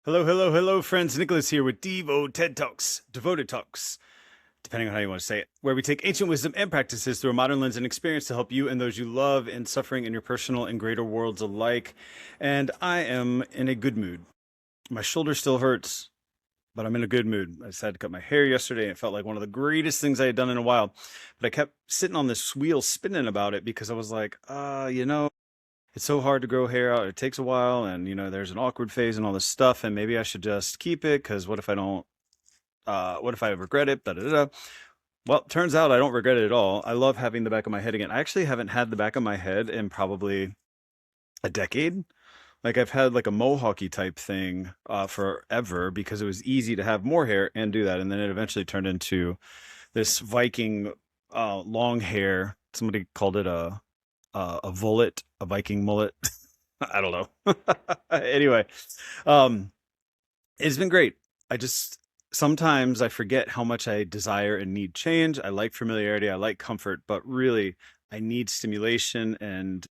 Hello, hello, hello, friends. Nicholas here with DIVO-Ted Talks, Devoted Talks, depending on how you want to say it, where we take ancient wisdom and practices through a modern lens and experience to help you and those you love in suffering in your personal and greater worlds alike. And I am in a good mood. My shoulder still hurts, but I'm in a good mood. I decided to cut my hair yesterday, and it felt like one of the greatest things I had done in a while. But I kept sitting on this wheel spinning about it because I was like, it's so hard to grow hair out. It takes a while, and there's an awkward phase and all this stuff, and maybe I should just keep it because what if I don't? What if I regret it? Da, da, da, da. Well, turns out I don't regret it at all. I love having the back of my head again. I actually haven't had the back of my head in probably a decade. Like I've had like a mohawky type thing forever because it was easy to have more hair and do that, and then it eventually turned into this Viking long hair. Somebody called it a vullet, a Viking mullet. I don't know. Anyway, um, it's been great. I just sometimes I forget how much I desire and need change. I like familiarity, I like comfort, but really I need stimulation and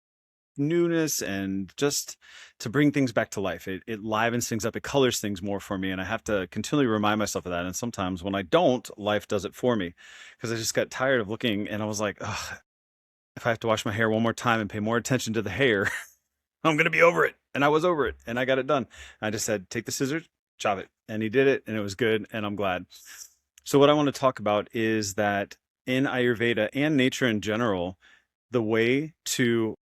newness and just to bring things back to life. It livens things up, it colors things more for me, and I have to continually remind myself of that. And sometimes when I don't, life does it for me because I just got tired of looking and I was like, ugh, if I have to wash my hair one more time and pay more attention to the hair, I'm going to be over it. And I was over it and I got it done. I just said, take the scissors, chop it. And he did it and it was good. And I'm glad. So what I want to talk about is that in Ayurveda and nature in general, the way to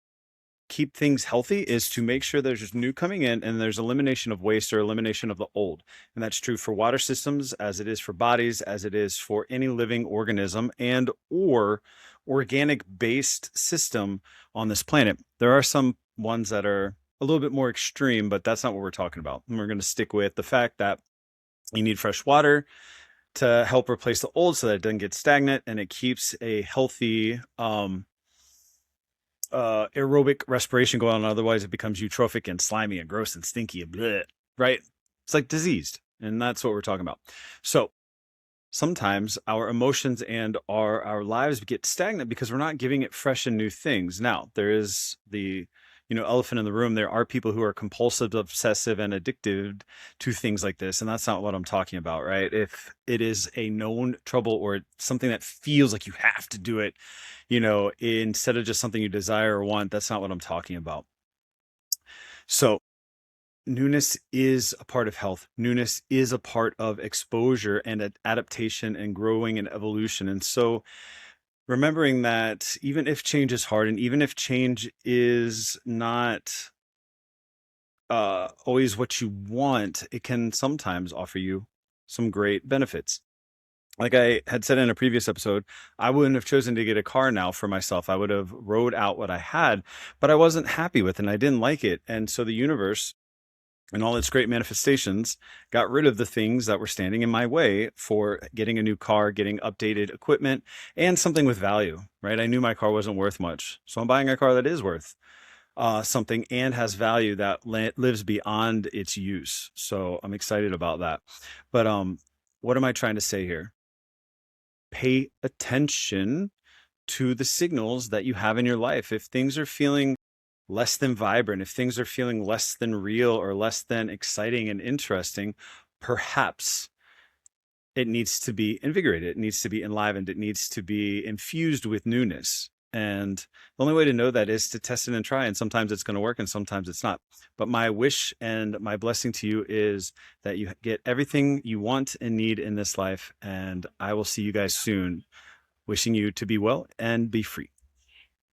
keep things healthy is to make sure there's just new coming in and there's elimination of waste or elimination of the old. And that's true for water systems as it is for bodies, as it is for any living organism and or organic based system on this planet. There are some ones that are a little bit more extreme, but that's not what we're talking about. And we're going to stick with the fact that you need fresh water to help replace the old so that it doesn't get stagnant and it keeps a healthy aerobic respiration going on. Otherwise, it becomes eutrophic and slimy and gross and stinky and bleh, right? It's like diseased. And that's what we're talking about. So sometimes our emotions and our lives get stagnant because we're not giving it fresh and new things. Now, there is the elephant in the room. There are people who are compulsive, obsessive, and addicted to things like this, and that's not what I'm talking about, right? If it is a known trouble or something that feels like you have to do it, instead of just something you desire or want, that's not what I'm talking about. So newness is a part of health. Newness is a part of exposure and adaptation and growing and evolution. And so remembering that even if change is hard and even if change is not always what you want, it can sometimes offer you some great benefits. Like I had said in a previous episode, I wouldn't have chosen to get a car now for myself. I would have rode out what I had, but I wasn't happy with it and I didn't like it. And so the universe and all its great manifestations got rid of the things that were standing in my way for getting a new car, getting updated equipment, and something with value, right? I knew my car wasn't worth much. So I'm buying a car that is worth something and has value that lives beyond its use. So I'm excited about that. But what am I trying to say here? Pay attention to the signals that you have in your life. If things are feeling less than vibrant, if things are feeling less than real or less than exciting and interesting, perhaps it needs to be invigorated. It needs to be enlivened. It needs to be infused with newness. And the only way to know that is to test it and try. And sometimes it's going to work and sometimes it's not. But my wish and my blessing to you is that you get everything you want and need in this life. And I will see you guys soon. Wishing you to be well and be free.